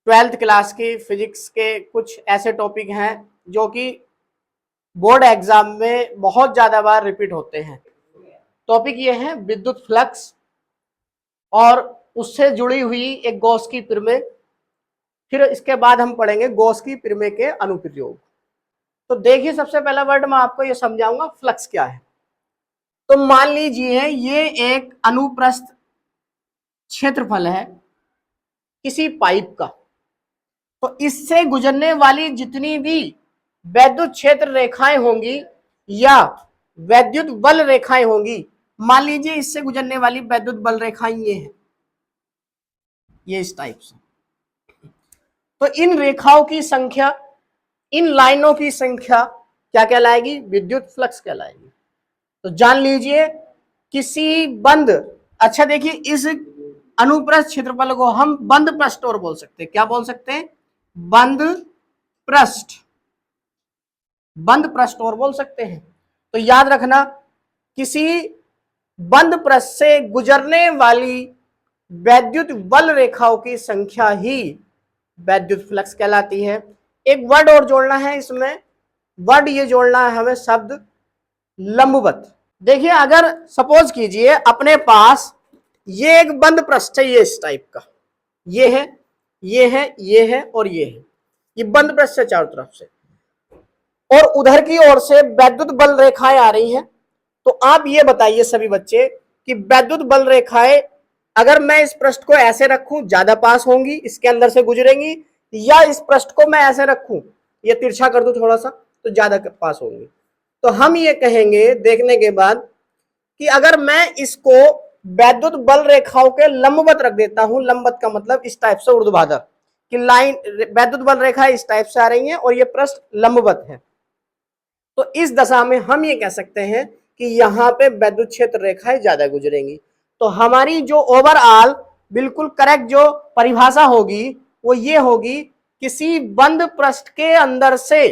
Twelfth class की physics के कुछ ऐसे टॉपिक हैं जो कि बोर्ड एग्जाम में बहुत ज्यादा बार रिपीट होते हैं। टॉपिक ये है विद्युत फ्लक्स और उससे जुड़ी हुई एक गॉस की प्रमेय। फिर इसके बाद हम पढ़ेंगे गॉस की प्रमेय के अनुप्रयोग। तो देखिए, सबसे पहला वर्ड मैं आपको ये समझाऊंगा, फ्लक्स क्या है। तो मान लीजिए ये एक अनुप्रस्थ क्षेत्रफल है किसी पाइप का, तो इससे गुजरने वाली जितनी भी वैद्युत क्षेत्र रेखाएं होंगी या वैद्युत बल रेखाएं होंगी, मान लीजिए इससे गुजरने वाली वैद्युत बल रेखाएं ये है, ये इस टाइप से, तो इन रेखाओं की संख्या, इन लाइनों की संख्या क्या कहलाएगी? विद्युत फ्लक्स कहलाएगी। तो जान लीजिए किसी बंद, अच्छा देखिए, इस अनुप्रस्थ क्षेत्रफल को हम बंद पृष्ठ और बोल सकते हैं। क्या बोल सकते हैं? बंद पृष्ठ, बंद पृष्ठ और बोल सकते हैं। तो याद रखना, किसी बंद पृष्ठ से गुजरने वाली वैद्युत बल रेखाओं की संख्या ही वैद्युत फ्लक्स कहलाती है। एक वर्ड और जोड़ना है इसमें, वर्ड ये जोड़ना है हमें, शब्द लंबवत। देखिए, अगर सपोज कीजिए अपने पास ये एक बंद पृष्ठ है, ये इस टाइप का, ये है, ये है, ये है और ये है, ये बंद पृष्ठ है चारों तरफ से, और उधर की ओर से वैद्युत बल रेखाएं आ रही हैं। तो आप ये बताइए सभी बच्चे कि वैद्युत बल रेखाएं अगर मैं इस पृष्ठ को ऐसे रखूं ज्यादा पास होंगी, इसके अंदर से गुजरेंगी, या इस पृष्ठ को मैं ऐसे रखूं, ये तिरछा कर दूं थोड़ा सा, तो ज्यादा पास होंगी। तो हम ये कहेंगे देखने के बाद कि अगर मैं इसको वैद्युत बल रेखाओं के लंबवत रख देता हूं, लंबवत का मतलब इस टाइप से ऊर्ध्वाधर कि लाइन, वैद्युत बल रेखा इस टाइप से आ रही है और ये पृष्ठ लंबवत है, तो इस दशा में हम ये कह सकते हैं कि यहाँ पे वैद्युत क्षेत्र रेखाएं ज्यादा गुजरेंगी। तो हमारी जो ओवरऑल बिल्कुल करेक्ट जो परिभाषा होगी वो ये होगी, किसी बंद पृष्ठ के अंदर से,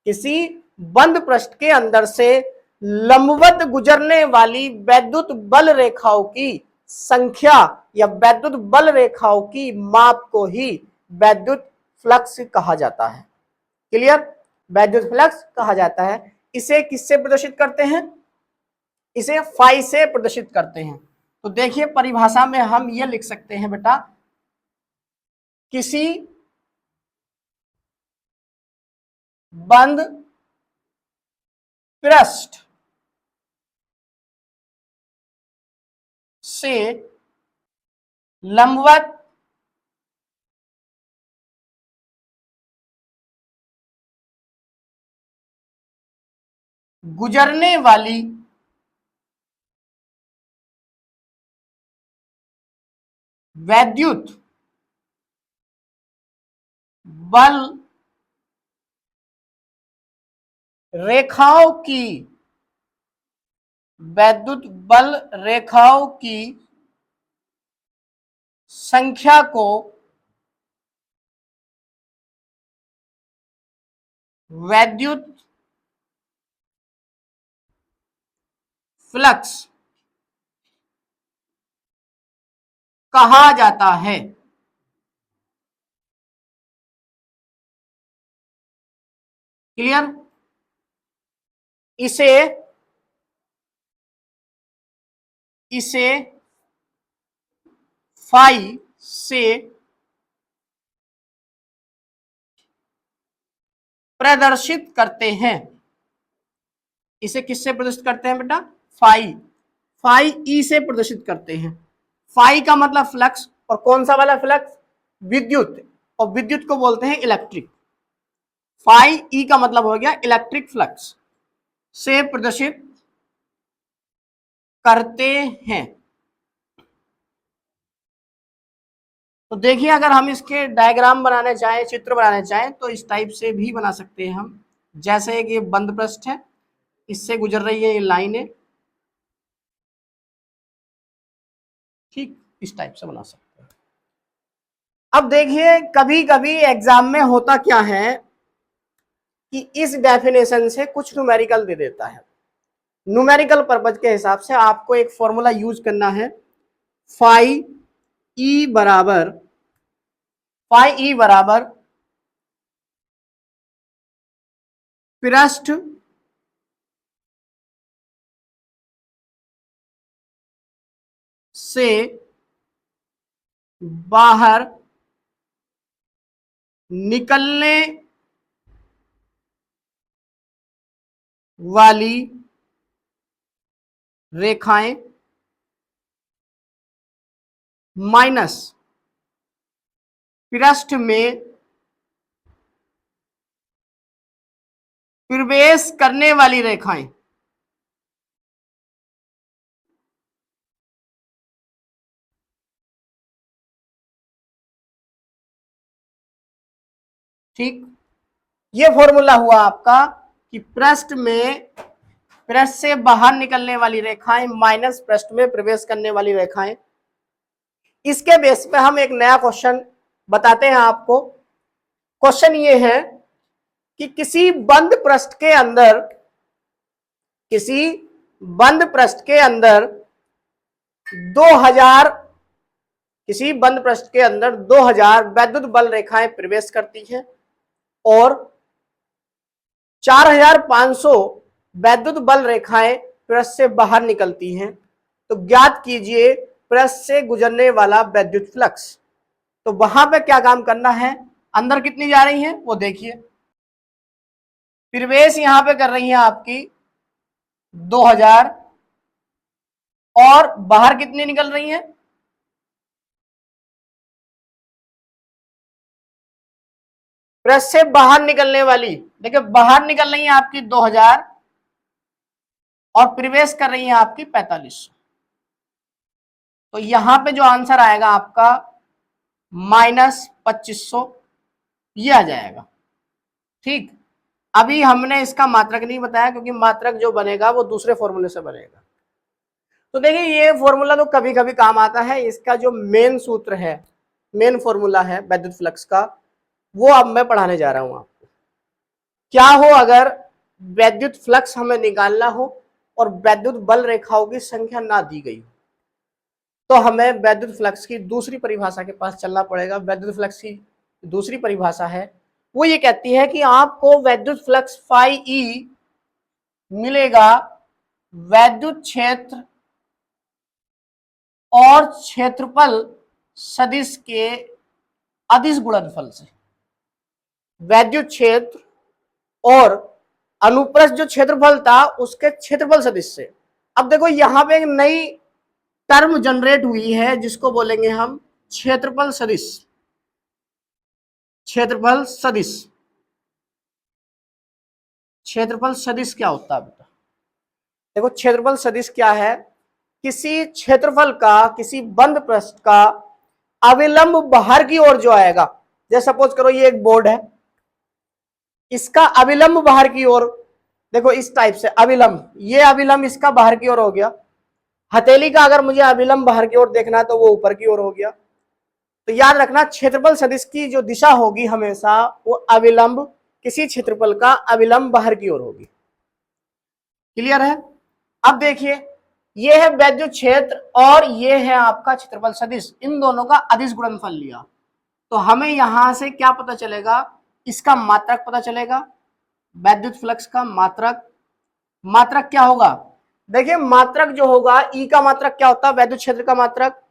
किसी बंद पृष्ठ के अंदर से लंबवत गुजरने वाली वैद्युत बल रेखाओं की संख्या या वैद्युत बल रेखाओं की माप को ही वैद्युत फ्लक्स कहा जाता है। क्लियर? वैद्युत फ्लक्स कहा जाता है। इसे किससे प्रदर्शित करते हैं? इसे फाई से प्रदर्शित करते हैं। तो देखिए, परिभाषा में हम ये लिख सकते हैं बेटा, किसी बंद पृष्ठ से लंबवत गुजरने वाली वैद्युत बल रेखाओं की, वैद्युत बल रेखाओं की संख्या को वैद्युत फ्लक्स कहा जाता है। क्लियर? इसे इसे फाई से प्रदर्शित करते हैं। इसे किससे प्रदर्शित करते हैं बेटा? फाई, फाई ई से प्रदर्शित करते हैं। फाई का मतलब फ्लक्स, और कौन सा वाला फ्लक्स? विद्युत, और विद्युत को बोलते हैं इलेक्ट्रिक। फाई ई का मतलब हो गया इलेक्ट्रिक फ्लक्स से प्रदर्शित करते हैं। तो देखिए, अगर हम इसके डायग्राम बनाने चाहें, चित्र बनाने चाहें, तो इस टाइप से भी बना सकते हैं हम। जैसे एक ये बंद पृष्ठ है, इससे गुजर रही है ये लाइनें, ठीक इस टाइप से बना सकते हैं। अब देखिए, कभी कभी एग्जाम में होता क्या है कि इस डेफिनेशन से कुछ न्यूमेरिकल दे देता है। न्यूमेरिकल पर्पज के हिसाब से आपको एक फॉर्मूला यूज करना है, फाई ई बराबर फाई ई बराबर पृष्ठ से बाहर निकलने वाली रेखाएं माइनस पृष्ठ में प्रवेश करने वाली रेखाएं। ठीक, ये फॉर्मूला हुआ आपका कि पृष्ठ से बाहर निकलने वाली रेखाएं माइनस पृष्ठ में प्रवेश करने वाली रेखाएं। इसके बेस पे हम एक नया क्वेश्चन बताते हैं आपको। क्वेश्चन ये है कि किसी बंद पृष्ठ के अंदर 2000 वैद्युत बल रेखाएं प्रवेश करती हैं और 4500 वैद्युत बल रेखाएं पृष्ठ से बाहर निकलती हैं। तो ज्ञात कीजिए पृष्ठ से गुजरने वाला वैद्युत फ्लक्स। तो वहां पे क्या काम करना है, अंदर कितनी जा रही है वो देखिए। प्रवेश यहां पे कर रही है आपकी 2000 और बाहर कितनी निकल रही है, पृष्ठ से बाहर निकलने वाली, देखिए बाहर निकल रही है आपकी 2000 और प्रवेश कर रही है आपकी 4500। तो यहां पे जो आंसर आएगा आपका -2500 ये आ जाएगा। ठीक, अभी हमने इसका मात्रक नहीं बताया क्योंकि मात्रक जो बनेगा वो दूसरे फॉर्मूले से बनेगा। तो देखिए ये फॉर्मूला तो कभी कभी काम आता है, इसका जो मेन सूत्र है, मेन फॉर्मूला है वैद्युत फ्लक्स का, वो अब मैं पढ़ाने जा रहा हूं आपको। क्या हो अगर वैद्युत फ्लक्स हमें निकालना हो और वैद्युत बल रेखाओं की संख्या ना दी गई हो, तो हमें वैद्युत फ्लक्स की दूसरी परिभाषा के पास चलना पड़ेगा। वैद्युत फ्लक्स की दूसरी परिभाषा है, वो ये कहती है कि आपको वैद्युत फ्लक्स फाई ई मिलेगा वैद्युत क्षेत्र और क्षेत्रफल सदिश के अदिश गुणनफल से। वैद्युत क्षेत्र और अनुप्रस्थ जो क्षेत्रफल था उसके क्षेत्रफल सदिश से। अब देखो यहां पे एक नई टर्म जनरेट हुई है जिसको बोलेंगे हम क्षेत्रफल सदिश। क्षेत्रफल सदिश, क्षेत्रफल सदिश क्या होता है बेटा, देखो क्षेत्रफल सदिश क्या है, किसी क्षेत्रफल का, किसी बंद पृष्ठ का अविलंब बाहर की ओर जो आएगा, जैसे सपोज करो ये एक बोर्ड है, इसका अविलंब बाहर की ओर, देखो इस टाइप से अविलंब, ये अविलंब इसका बाहर की ओर हो गया। हथेली का अगर मुझे अविलंब बाहर की ओर देखना है तो वो ऊपर की ओर हो गया। तो याद रखना क्षेत्रफल सदिश की जो दिशा होगी हमेशा वो अविलंब, किसी क्षेत्रफल का अविलंब बाहर की ओर होगी। क्लियर है। अब देखिए ये है वैद्युत क्षेत्र और ये है आपका क्षेत्रफल सदिश, इन दोनों का अदिश गुणनफल लिया। तो हमें यहां से क्या पता चलेगा, इसका मात्रक पता चलेगा, वैद्युत फ्लक्स का मात्रक। मात्रक क्या होगा, देखिए मात्रक जो होगा, ई का मात्रक क्या होता है, वैद्युत क्षेत्र का मात्रक।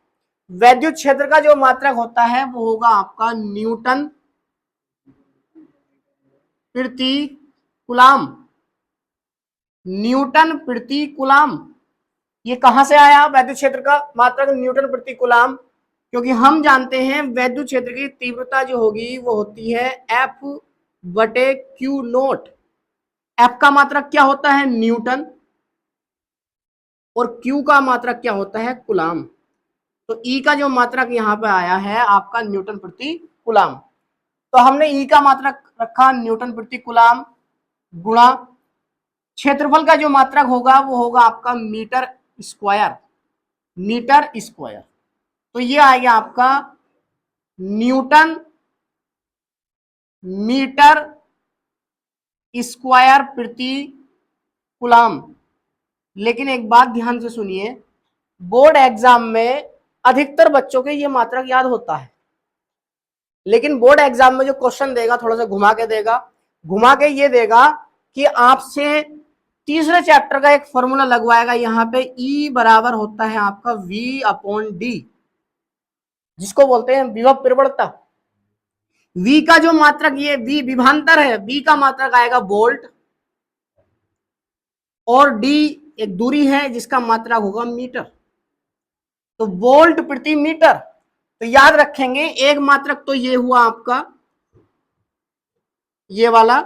वैद्युत क्षेत्र का जो मात्रक होता है वो होगा आपका न्यूटन प्रति कूलाम। न्यूटन प्रति कूलाम, ये कहां से आया वैद्युत क्षेत्र का मात्रक न्यूटन प्रति कूलाम, क्योंकि हम जानते हैं वैद्युत क्षेत्र की तीव्रता जो होगी वो होती है F/Q0। F का मात्रक क्या होता है न्यूटन और Q का मात्रक क्या होता है कूलाम। तो E का जो मात्रक यहाँ पे आया है आपका न्यूटन प्रति कूलाम। तो हमने E का मात्रक रखा न्यूटन प्रति कूलाम गुणा क्षेत्रफल का जो मात्रक होगा वो होगा आपका मीटर स्क्वायर, मीटर स्क्वायर। तो ये आ गया आपका न्यूटन मीटर स्क्वायर प्रति कूलाम। लेकिन एक बात ध्यान से सुनिए, बोर्ड एग्जाम में अधिकतर बच्चों के ये मात्रक याद होता है, लेकिन बोर्ड एग्जाम में जो क्वेश्चन देगा थोड़ा सा घुमा के देगा, घुमा के ये देगा कि आपसे तीसरे चैप्टर का एक फॉर्मूला लगवाएगा, यहाँ पे E बराबर होता है आपका V अपॉन डी, जिसको बोलते हैं विभव प्रवणता। V का जो मात्रक, ये V विभवांतर है, V का मात्रक आएगा वोल्ट, और D एक दूरी है जिसका मात्रक होगा मीटर। तो वोल्ट प्रति मीटर, तो याद रखेंगे एक मात्रक तो ये हुआ आपका ये वाला,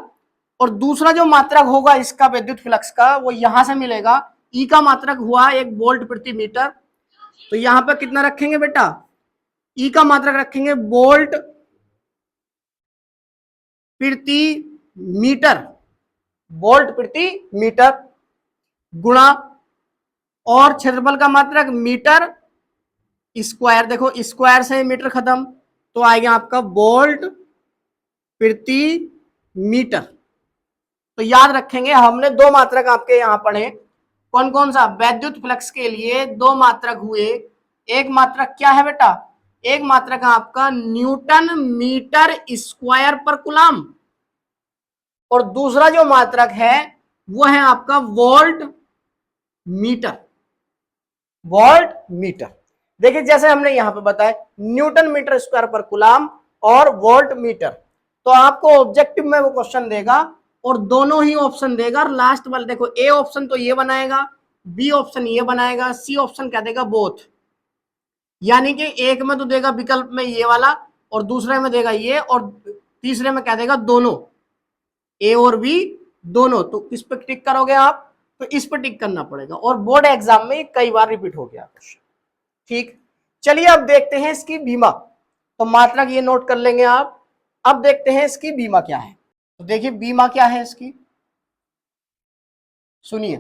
और दूसरा जो मात्रक होगा इसका विद्युत फ्लक्स का वो यहां से मिलेगा। E का मात्रक हुआ 1 वोल्ट प्रति मीटर, तो यहां पर कितना रखेंगे बेटा, E का मात्रक रखेंगे वोल्ट प्रति मीटर, वोल्ट प्रति मीटर गुणा, और क्षेत्रफल का मात्रक मीटर स्क्वायर, देखो स्क्वायर से मीटर खत्म, तो आएगा आपका वोल्ट प्रति मीटर। तो याद रखेंगे हमने दो मात्रक आपके यहां पढ़े, कौन कौन सा, वैद्युत फ्लक्स के लिए दो मात्रक हुए। एक मात्रक क्या है बेटा, एक मात्रक है आपका न्यूटन मीटर स्क्वायर पर कूलम, और दूसरा जो मात्रक है वो है आपका वोल्ट मीटर, वोल्ट मीटर। देखिए जैसे हमने यहां पे बताया न्यूटन मीटर स्क्वायर पर कूलम और वोल्ट मीटर, तो आपको ऑब्जेक्टिव में वो क्वेश्चन देगा और दोनों ही ऑप्शन देगा, और लास्ट वाला देखो ए ऑप्शन तो ये बनाएगा, बी ऑप्शन ये बनाएगा, सी ऑप्शन क्या देगा, बोथ। यानी कि एक में तो देगा विकल्प में ये वाला, और दूसरे में देगा ये, और तीसरे में क्या देगा, दोनों, ए और बी दोनों। तो किस पे टिक करोगे आप, तो इस पर टिक करना पड़ेगा, और बोर्ड एग्जाम में कई बार रिपीट हो गया क्वेश्चन। ठीक, चलिए अब देखते हैं इसकी बीमा, तो मात्रक ये नोट कर लेंगे आप। अब देखते हैं इसकी बीमा क्या है, तो देखिए बीमा क्या है इसकी, सुनिए।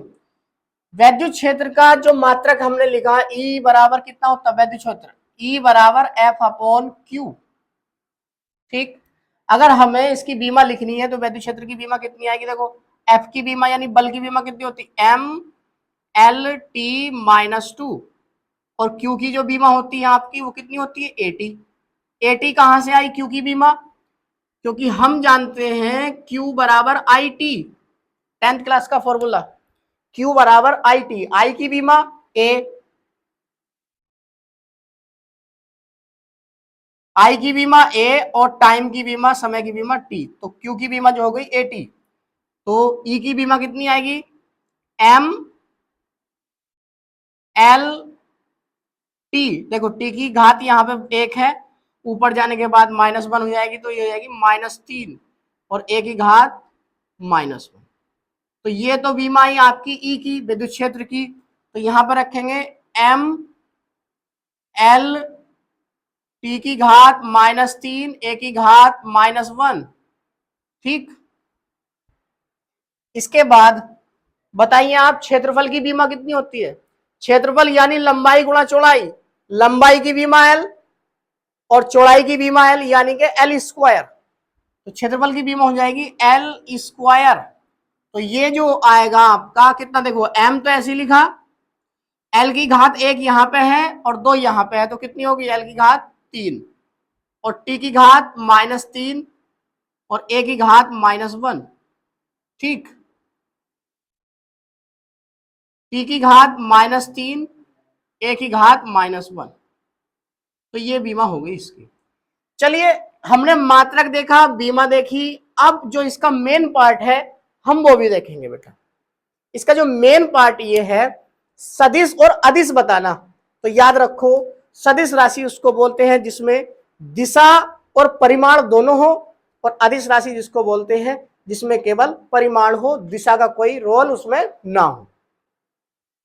वैद्युत क्षेत्र का जो मात्रक हमने लिखा E बराबर कितना होता है, वैद्युत क्षेत्र E बराबर F अपॉन Q। ठीक, अगर हमें इसकी बीमा लिखनी है तो वैद्युत क्षेत्र की बीमा कितनी आएगी, देखो F की बीमा यानी बल की बीमा कितनी होती है, M/L/T-2, और Q की जो बीमा होती है आपकी वो कितनी होती है, AT। AT कहां से आई Q की बीमा, क्योंकि हम जानते हैं Q बराबर IT, 10th क्लास का फॉर्मूला, Q बराबर IT, I की बीमा A, I की बीमा A, और टाइम की बीमा, समय की बीमा T, तो Q की बीमा जो हो गई AT। तो E की बीमा कितनी आएगी, M/L/T, देखो T की घात यहाँ पे 1 है, ऊपर जाने के बाद -1 हो जाएगी, तो ये हो जाएगी -3, और A की घात -1। तो ये तो बीमा आई आपकी E की, विद्युत क्षेत्र की, तो यहां पर रखेंगे M/L/T की घात -3, A की घात -1। ठीक, इसके बाद बताइए आप क्षेत्रफल की बीमा कितनी होती है, क्षेत्रफल यानी लंबाई गुणा चौड़ाई, लंबाई की बीमा L और चौड़ाई की बीमा L, यानी कि L स्क्वायर, तो क्षेत्रफल की बीमा हो जाएगी L स्क्वायर। तो ये जो आएगा आपका कितना, देखो M तो ऐसे लिखा, L की घात 1 यहां पे है और 2 यहां पे है, तो कितनी होगी, L की घात 3, और T की घात -3, और A की घात -1। ठीक, T की घात -3, A की घात -1, तो ये बीमा हो गई इसकी। चलिए हमने मात्रक देखा, बीमा देखी, अब जो इसका मेन पार्ट है हम वो भी देखेंगे बेटा। इसका जो मेन पार्ट ये है सदिश और अदिश बताना। तो याद रखो सदिश राशि उसको बोलते हैं जिसमें दिशा और परिमाण दोनों हो, और अदिश राशि जिसको बोलते हैं जिसमें केवल परिमाण हो, दिशा का कोई रोल उसमें ना हो।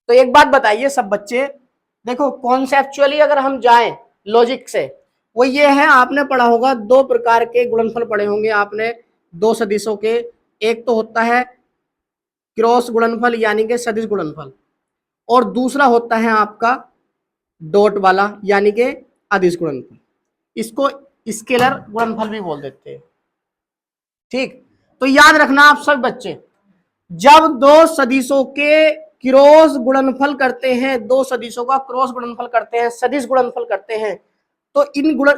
तो एक बात बताइए सब बच्चे, देखो कॉन्सेप्चुअली अगर हम जाएं लॉजिक से, वो ये है, आपने पढ़ा होगा दो प्रकार के गुणनफल पढ़े होंगे आपने दो सदिशों के, एक तो होता है क्रॉस गुणनफल यानी कि सदिश गुणनफल, और दूसरा होता है आपका डॉट वाला यानी कि अदिश गुणनफल, इसको स्केलर गुणनफल भी बोल देते हैं। ठीक, तो याद रखना आप सब बच्चे, जब दो सदिशों के क्रॉस गुणनफल करते हैं, दो सदिशों का क्रॉस गुणनफल करते हैं, सदिश गुणनफल करते हैं, तो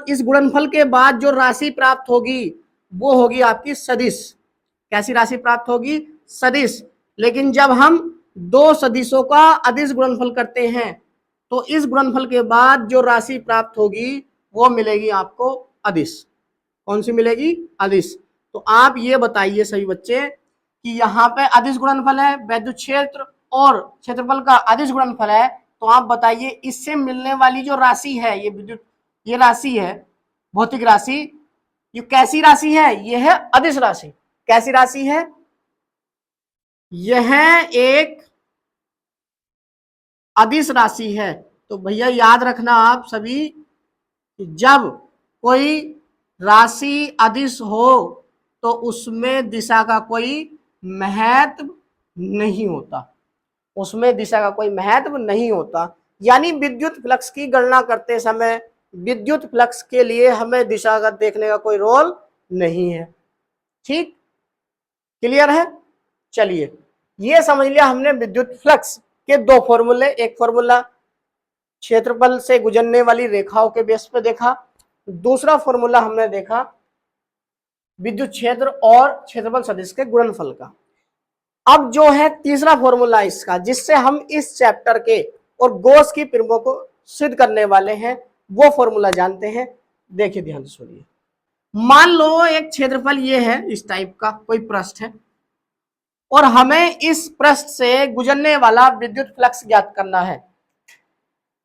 इस गुणनफल के बाद जो राशि प्राप्त होगी वो होगी आपकी सदिश। कैसी राशि प्राप्त होगी? सदिश। लेकिन जब हम दो सदिशों का अदिश गुणनफल करते हैं तो इस गुणनफल के बाद जो राशि प्राप्त होगी वो मिलेगी आपको अदिश। कौन सी मिलेगी? अदिश। तो आप ये बताइए सभी बच्चे कि यहाँ पे अदिश गुणनफल है, वैद्युत क्षेत्र और क्षेत्रफल का अदिश गुणनफल है, तो आप बताइए इससे मिलने वाली जो राशि है, ये विद्युत, ये राशि है भौतिक राशि, ये कैसी राशि है? ये है अदिश राशि। कैसी राशि है? यह एक अदिश राशि है। तो भैया याद रखना आप सभी, जब कोई राशि अदिश हो तो उसमें दिशा का कोई महत्व नहीं होता, उसमें दिशा का कोई महत्व नहीं होता। यानी विद्युत फ्लक्स की गणना करते समय विद्युत फ्लक्स के लिए हमें दिशा का देखने का कोई रोल नहीं है। ठीक, क्लियर है? चलिए, ये समझ लिया हमने विद्युत फ्लक्स के दो फॉर्मूले। एक फॉर्मूला क्षेत्रफल से गुजरने वाली रेखाओं के बेस पे देखा, दूसरा फॉर्मूला हमने देखा विद्युत क्षेत्र और क्षेत्रफल सदिश के गुणनफल का। अब जो है तीसरा फॉर्मूला इसका, जिससे हम इस चैप्टर के और गॉस की प्रमेयों को सिद्ध करने वाले हैं, वो फॉर्मूला जानते हैं। देखिए ध्यान से सुनिए। मान लो एक क्षेत्रफल ये है, इस टाइप का कोई पृष्ठ है और हमें इस पृष्ठ से गुजरने वाला विद्युत फ्लक्स ज्ञात करना है।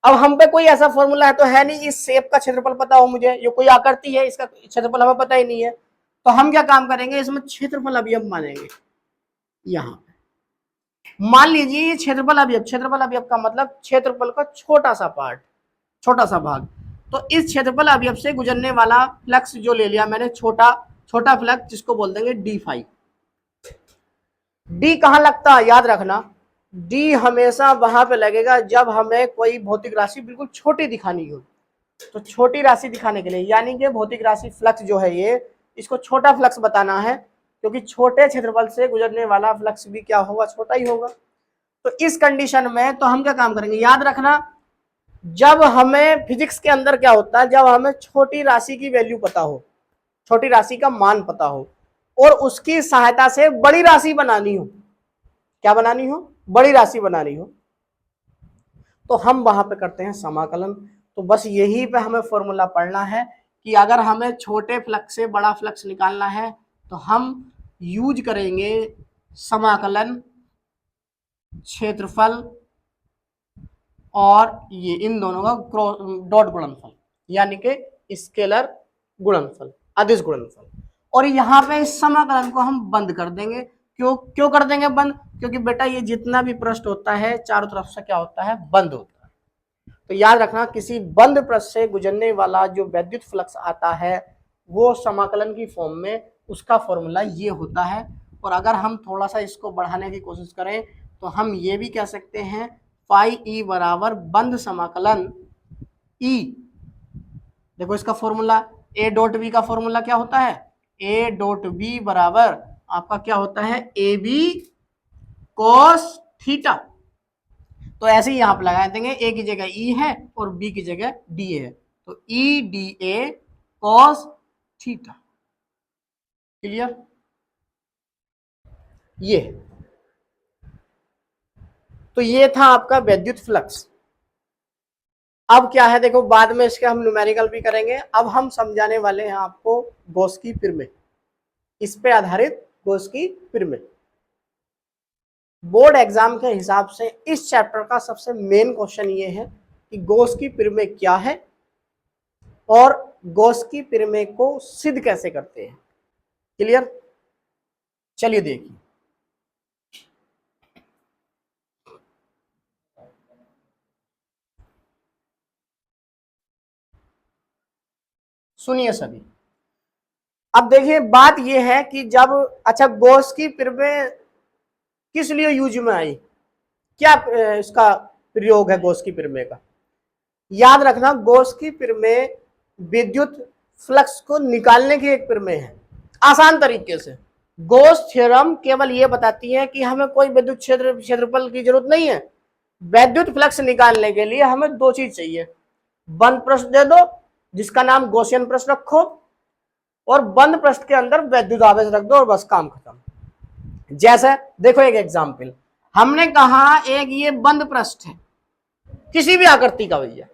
अब हम पे कोई ऐसा फॉर्मूला है तो है नहीं इस शेप का क्षेत्रफल पता हो मुझे, ये कोई आकृति है इसका क्षेत्रफल हमें पता ही नहीं है, तो हम क्या काम करेंगे, इसमें क्षेत्रफल अवयव मानेंगे। यहां मान लीजिए क्षेत्रफल अवयव, क्षेत्रफल अवयव का मतलब क्षेत्रफल का छोटा सा पार्ट, छोटा सा भाग। तो इस क्षेत्रफल अवयव से गुजरने वाला फ्लक्स जो ले लिया मैंने, छोटा छोटा फ्लक्स, जिसको बोल देंगे d5। डी कहां लगता है? याद रखना, डी हमेशा वहां पे लगेगा जब हमें कोई भौतिक राशि बिल्कुल छोटी दिखानी हो। तो छोटी राशि दिखाने के लिए, यानी कि भौतिक राशि फ्लक्स जो है ये, इसको छोटा फ्लक्स बताना है, क्योंकि छोटे क्षेत्रफल से गुजरने वाला फ्लक्स भी क्या होगा? छोटा ही होगा। तो इस कंडीशन में तो हम क्या काम करेंगे, याद रखना, जब हमें फिजिक्स के अंदर क्या होता है, जब हमें छोटी राशि की वैल्यू पता हो, छोटी राशि का मान पता हो और उसकी सहायता से बड़ी राशि बनानी हो, क्या बनानी हो? बड़ी राशि बनानी हो, तो हम वहां पे करते हैं समाकलन। तो बस यही पे हमें फॉर्मूला पढ़ना है कि अगर हमें छोटे फ्लक्स से बड़ा फ्लक्स निकालना है तो हम यूज करेंगे समाकलन, क्षेत्रफल और ये इन दोनों का डॉट गुणनफल, यानी कि स्केलर गुणनफल, अदिश गुणनफल। और यहाँ पे इस समाकलन को हम बंद कर देंगे। क्यों कर देंगे बंद? क्योंकि बेटा ये जितना भी पृष्ठ होता है चारों तरफ से क्या होता है? बंद होता है। तो याद रखना, किसी बंद पृष्ठ से गुजरने वाला जो वैद्युत फ्लक्स आता है वो समाकलन की फॉर्म में, उसका फॉर्मूला ये होता है। और अगर हम थोड़ा सा इसको बढ़ाने की कोशिश करें तो हम ये भी कह सकते हैं फाई ई बराबर बंद समाकलन ई। देखो इसका फॉर्मूला, ए डॉट बी का फॉर्मूला क्या होता है? ए डॉट बी बराबर आपका क्या होता है? A B cos theta. तो ऐसे ही यहां पर लगा देंगे, ए की जगह ई है और बी की जगह डी है, तो E D A cos theta. Clear? ये तो ये था आपका वैद्युत फ्लक्स। अब क्या है देखो, बाद में इसके हम न्यूमेरिकल भी करेंगे। अब हम समझाने वाले हैं आपको गॉस की प्रमेय, इस पे आधारित गॉस की प्रमेय। बोर्ड एग्जाम के हिसाब से इस चैप्टर का सबसे मेन क्वेश्चन ये है कि गॉस की प्रमेय क्या है और गॉस की प्रमेय को सिद्ध कैसे करते हैं। क्लियर? चलिए देखिए, सुनिए सभी। अब देखिए बात यह है कि जब, अच्छा, गॉस की प्रमेय किस लिए यूज में आई, क्या इसका प्रयोग है गॉस की प्रमेय का? याद रखना, गॉस की प्रमेय विद्युत फ्लक्स को निकालने की एक प्रमेय है आसान तरीके से। गॉस थ्योरम केवल ये बताती है कि हमें कोई विद्युत क्षेत्रफल की जरूरत नहीं है। वैद्युत फ्लक्स निकालने के लिए हमें दो चीज चाहिए, बंद पृष्ठ दे दो जिसका नाम गॉसियन पृष्ठ रखो और बंद पृष्ठ के अंदर वैद्युत आवेश रख दो और बस काम खत्म। जैसे देखो एक एग्जाम्पल, हमने कहा एक ये बंद पृष्ठ है किसी भी आकृति का, भैया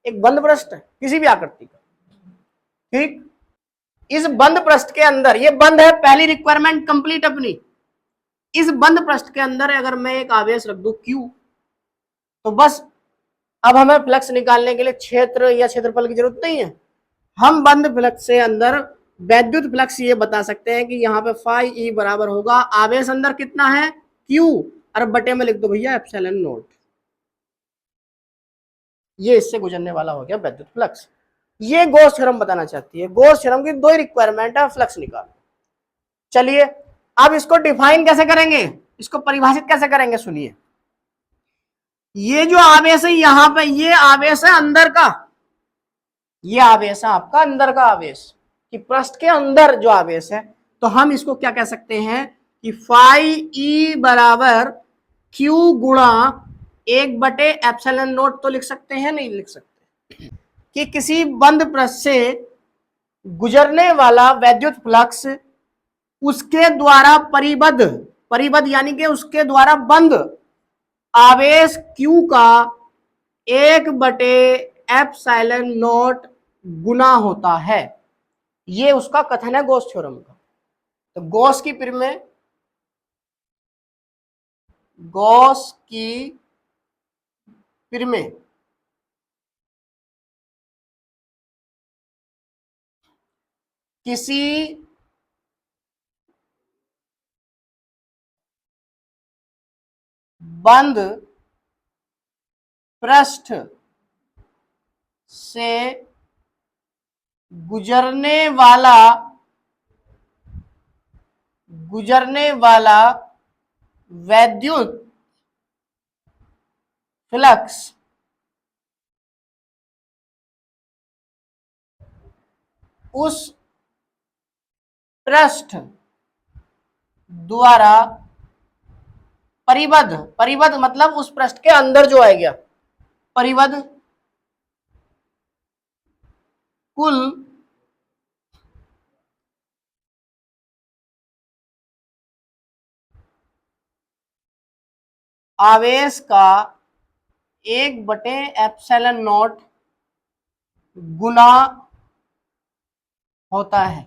एक बंद पृष्ठ है किसी भी आकृति का, ठीक। इस बंद पृष्ठ के अंदर, ये बंद है, पहली रिक्वायरमेंट कंप्लीट अपनी। इस बंद पृष्ठ के अंदर अगर मैं एक आवेश रख दूं Q, तो बस अब हमें फ्लक्स निकालने के लिए क्षेत्र या क्षेत्रफल की जरूरत नहीं है। हम बंद फ्लक्स से अंदर वैद्युत फ्लक्स ये बता सकते हैं कि यहाँ पे फाई ई बराबर होगा, आवेश अंदर कितना है Q, और बटे में लिख दो भैया एप्सिलॉन नॉट। ये इससे गुजरने वाला हो गया वैद्युत फ्लक्स। ये गॉस थ्योरम बताना चाहती है। गॉस थ्योरम की दो ही रिक्वायरमेंट है, फ्लक्स निकालो। चलिए अब इसको डिफाइन कैसे करेंगे, इसको परिभाषित कैसे करेंगे, सुनिए। ये जो आवेश है यहां पे, ये आवेश है अंदर का, ये आवेश है आपका अंदर का आवेश, कि पृष्ठ के अंदर जो आवेश है, तो हम इसको क्या कह सकते हैं कि फाई ई बराबर Q गुणा 1/ε0 तो लिख सकते हैं, नहीं लिख सकते, कि किसी बंद पृष्ठ से गुजरने वाला वैद्युत फ्लक्स उसके द्वारा परिबद्ध यानी कि उसके द्वारा बंद आवेश Q का 1/ε0 गुना होता है। ये उसका कथन है गॉस थ्योरम का। तो गॉस की पिर में किसी बंद पृष्ठ से गुजरने वाला वैद्युत फ्लक्स उस पृष्ठ द्वारा परिबद्ध मतलब उस पृष्ठ के अंदर जो आ गया, परिबद्ध कुल आवेश का 1/ε0 गुना होता है।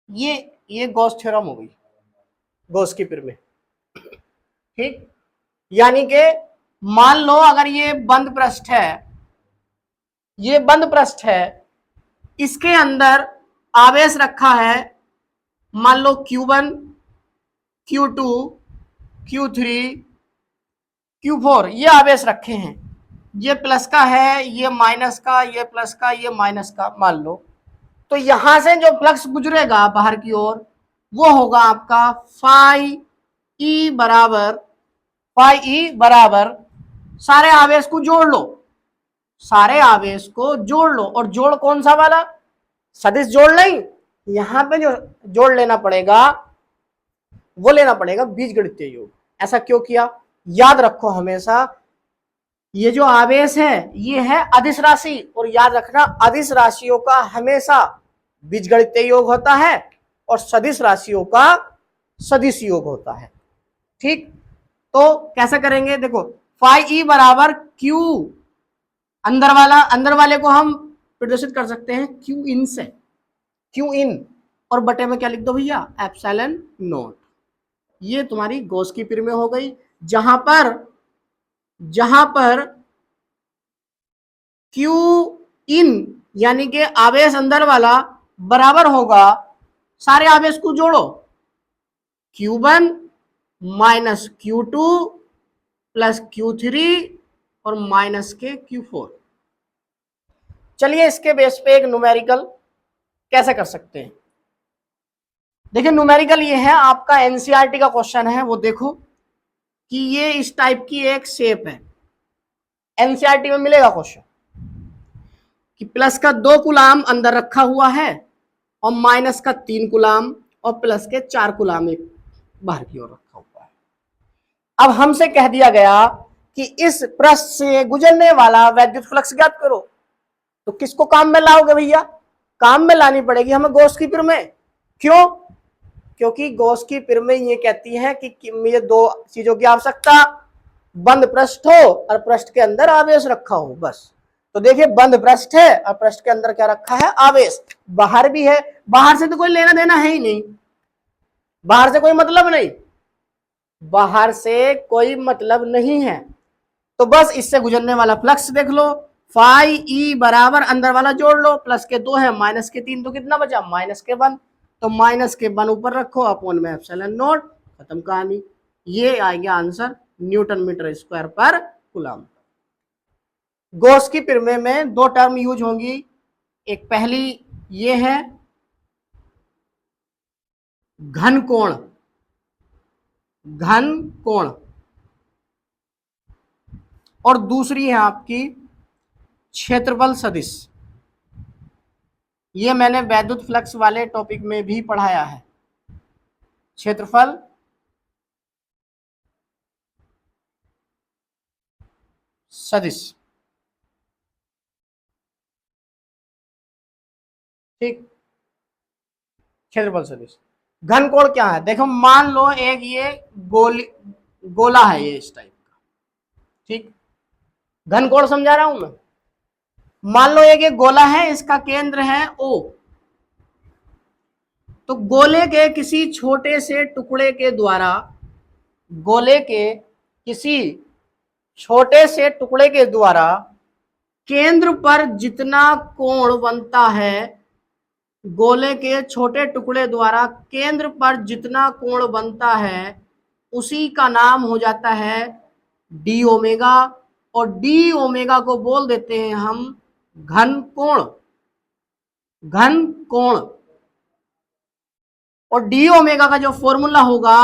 ये गॉस थ्योरम हो गई, गॉस की पिर में, ठीक। यानी कि मान लो अगर ये बंद पृष्ठ है, इसके अंदर आवेश रखा है, मान लो Q1, Q2, Q3, Q4, ये आवेश रखे हैं। ये प्लस का है, ये माइनस का, ये प्लस का, ये माइनस का, मान लो। तो यहां से जो फ्लक्स गुजरेगा बाहर की ओर, वो होगा आपका फाई ई बराबर सारे आवेश को जोड़ लो, और जोड़ कौन सा वाला, सदिश जोड़ नहीं, यहां पे जो जोड़ लेना पड़ेगा वो लेना पड़ेगा बीजगणितीय योग। ऐसा क्यों किया, याद रखो हमेशा, ये जो आवेश है ये है अदिश राशि, और याद रखना अदिश राशियों का हमेशा बीजगणितीय योग होता है और सदिश राशियों का सदिश योग होता है, ठीक। तो कैसे करेंगे, देखो फाई ई बराबर Q अंदर वाले को हम प्रदर्शित कर सकते हैं Q इन से, Q इन, और बटे में क्या लिख दो भैया एप्सिलॉन नॉट। ये तुम्हारी गॉस की पिर में हो गई, जहां पर Q इन यानी कि आवेश अंदर वाला बराबर होगा, सारे आवेश को जोड़ो, Q1 minus Q2 plus Q3 और माइनस के Q4। चलिए इसके बेस पे एक न्यूमेरिकल कैसे कर सकते हैं। देखिए न्यूमेरिकल ये है आपका एनसीईआरटी का क्वेश्चन है, वो देखो कि ये इस टाइप की एक शेप है, एनसीईआरटी में मिलेगा क्वेश्चन कि प्लस का 2 कूलाम अंदर रखा हुआ है और माइनस का 3 कूलाम और प्लस के 4 कूलाम एक बाहर की ओर रखा हुआ है। अब हमसे कह दिया गया कि इस पृष्ठ से गुजरने वाला वैद्युत फ्लक्स ज्ञात करो। तो किसको काम में लाओगे भैया? काम में लानी पड़ेगी हमें गॉस की प्रमेय। क्यों? क्योंकि गॉस की प्रमेय ये कहती है कि मुझे दो चीजों की आवश्यकता, बंद पृष्ठ हो और पृष्ठ के अंदर आवेश रखा हो, बस। तो देखिए बंद पृष्ठ है और पृष्ठ के अंदर क्या रखा है? आवेश। बाहर भी है, बाहर से तो कोई लेना देना है ही नहीं, बाहर से कोई मतलब नहीं, बाहर से कोई मतलब नहीं है। तो बस इससे गुजरने वाला फ्लक्स देख लो, फाई ई बराबर अंदर वाला जोड़ लो, प्लस के 2 है माइनस के 3, तो कितना बचा? माइनस के 1। तो माइनस के 1 ऊपर रखो, अपॉन में एप्सिलॉन नॉट, खत्म कहानी। ये आ गया आंसर न्यूटन मीटर स्क्वायर पर कूलम। गॉस की प्रमेय में दो टर्म यूज होंगी, एक पहली ये है घन कोण, घन कोण, और दूसरी है आपकी क्षेत्रफल सदिश। ये मैंने वैद्युत फ्लक्स वाले टॉपिक में भी पढ़ाया है, क्षेत्रफल सदिश। ठीक, क्षेत्रफल सदिश। घन कोण क्या है? देखो मान लो एक ये गोला है, ये इस टाइप का, ठीक। घन कोण समझा रहा हूं मैं। मान लो एक ये गोला है, इसका केंद्र है O। तो गोले के किसी छोटे से टुकड़े के द्वारा, गोले के किसी छोटे से टुकड़े के द्वारा केंद्र पर जितना कोण बनता है, गोले के छोटे टुकड़े द्वारा केंद्र पर जितना कोण बनता है उसी का नाम हो जाता है डी ओमेगा, और डी ओमेगा को बोल देते हैं हम घन कोण, घन कोण। और डी ओमेगा का जो फॉर्मूला होगा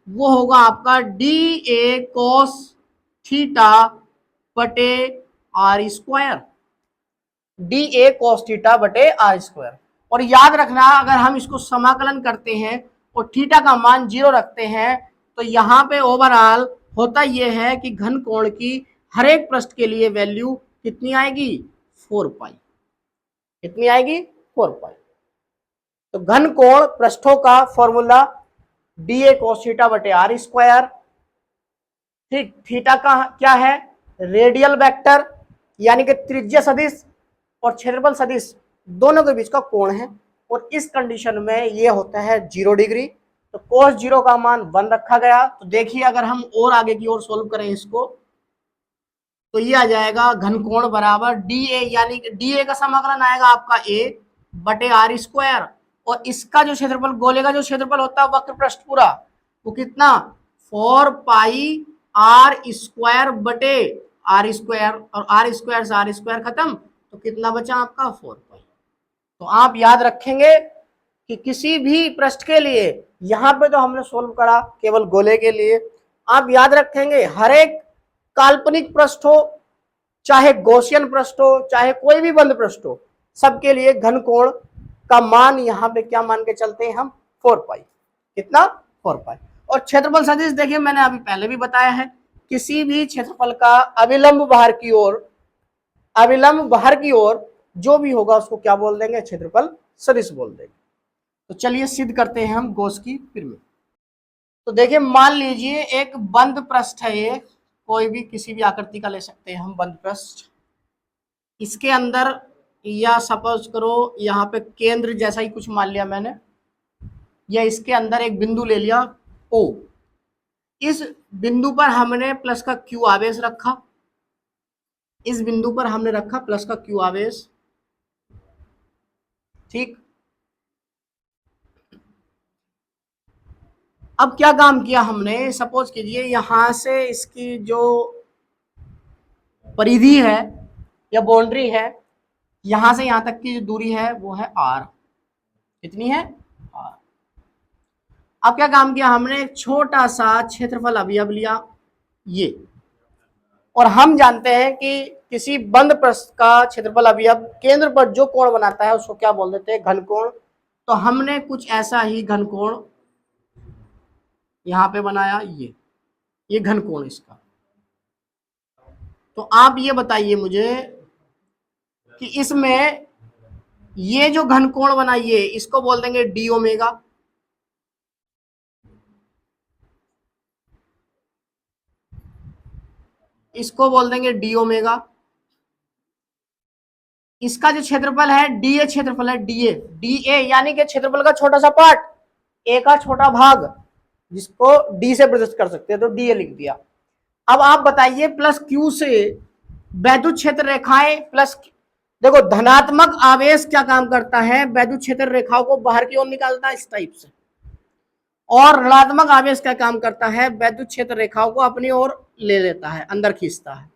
वो होगा आपका डी ए कॉस थीटा बटे R square, D A cos theta बटे आर स्क्वायर। और याद रखना अगर हम इसको समाकलन करते हैं और थीटा का मान 0 रखते हैं तो यहाँ पे ओवरऑल होता यह है कि घन कोण की हर एक पृष्ठ के लिए वैल्यू कितनी आएगी? 4 पाई। कितनी आएगी? 4 पाई। तो घन कोण पृष्ठों का formula D A cos theta बटे आर स्क्वायर। ठीक, थीटा का क्या है? रेडियल वेक्टर यानी कि त्रिज्या सदिश, और क्षेत्रफल सदिश दोनों के बीच का कोण है। और इस कंडीशन में ये होता है 0 डिग्री। तो cos 0 का मान 1 रखा गया। तो देखिए अगर हम और आगे की ओर सोल्व करें इसको तो ये आ जाएगा घन कोण बराबर डी ए, यानी कि डी ए का समाकलन आएगा आपका a बटे आर स्क्वायर, और इसका जो क्षेत्रफल, गोले का जो क्षेत्रफल होता है वक्र पृष्ठ पूरा, वो कितना? 4 पाई आर स्क्वायर बटे आर स्क्वायर, और आर स्क्वायर से आर स्क्वायर खत्म, तो कितना बचा आपका? 4 पाई। तो आप याद रखेंगे कि किसी भी पृष्ठ के लिए, यहां पे तो हमने सोल्व करा केवल गोले के लिए, आप याद रखेंगे हर एक काल्पनिक पृष्ठ हो, चाहे गॉसियन पृष्ठ हो, चाहे कोई भी बंद पृष्ठ हो, सबके लिए घन कोण का मान यहाँ पे क्या मान के चलते हैं हम? 4 पाई। कितना? 4 पाई। और क्षेत्रफल सदिश देखिए मैंने अभी पहले भी बताया है, किसी भी क्षेत्रफल का अविलंब बाहर की ओर, अविलंब बाहर की ओर जो भी होगा उसको क्या बोल देंगे? क्षेत्रफल सदिश बोल देंगे। तो चलिए सिद्ध करते हैं हम गॉस की प्रमेय। तो देखिए मान लीजिए एक बंद पृष्ठ है, ये कोई भी किसी भी आकृति का ले सकते हैं हम बंद पृष्ठ। इसके अंदर या सपोज करो यहाँ पे केंद्र जैसा ही कुछ मान लिया मैंने, या इसके अंदर एक बिंदु ले लिया O। इस बिंदु पर हमने प्लस का Q आवेश रखा, इस बिंदु पर हमने रखा प्लस का Q आवेश। ठीक, अब क्या काम किया हमने? सपोज कीजिए यहां से इसकी जो परिधि है या बाउंड्री है, यहां से यहां तक की जो दूरी है वो है R। कितनी है? R। अब क्या काम किया हमने? एक छोटा सा क्षेत्रफल अवयव लिया ये, और हम जानते हैं कि किसी बंद पृष्ठ का क्षेत्रफल अवयव केंद्र पर जो कोण बनाता है उसको क्या बोल देते हैं? घन कोण। तो हमने कुछ ऐसा ही घन कोण यहां पे बनाया, ये घन कोण इसका। तो आप ये बताइए मुझे कि इसमें ये जो घनकोण बनाइए इसको बोल देंगे डी ओमेगा, इसको बोल देंगे डी ओमेगा। इसका जो क्षेत्रफल है डीए क्षेत्रफल है, डीए डीए यानी कि क्षेत्रफल का छोटा सा पार्ट, ए का छोटा भाग, जिसको डी से प्रदर्शित कर सकते हैं, तो डीए लिख दिया। अब आप बताइए प्लस क्यू से वैद्युत क्षेत्र रेखाएं प्लस, देखो धनात्मक आवेश क्या काम करता है, वैद्युत क्षेत्र रेखाओं को बाहर की ओर निकालता है इस टाइप से, और ऋणात्मक आवेश क्या काम करता है, वैद्युत क्षेत्र रेखाओं को अपनी ओर ले लेता है, अंदर खींचता है।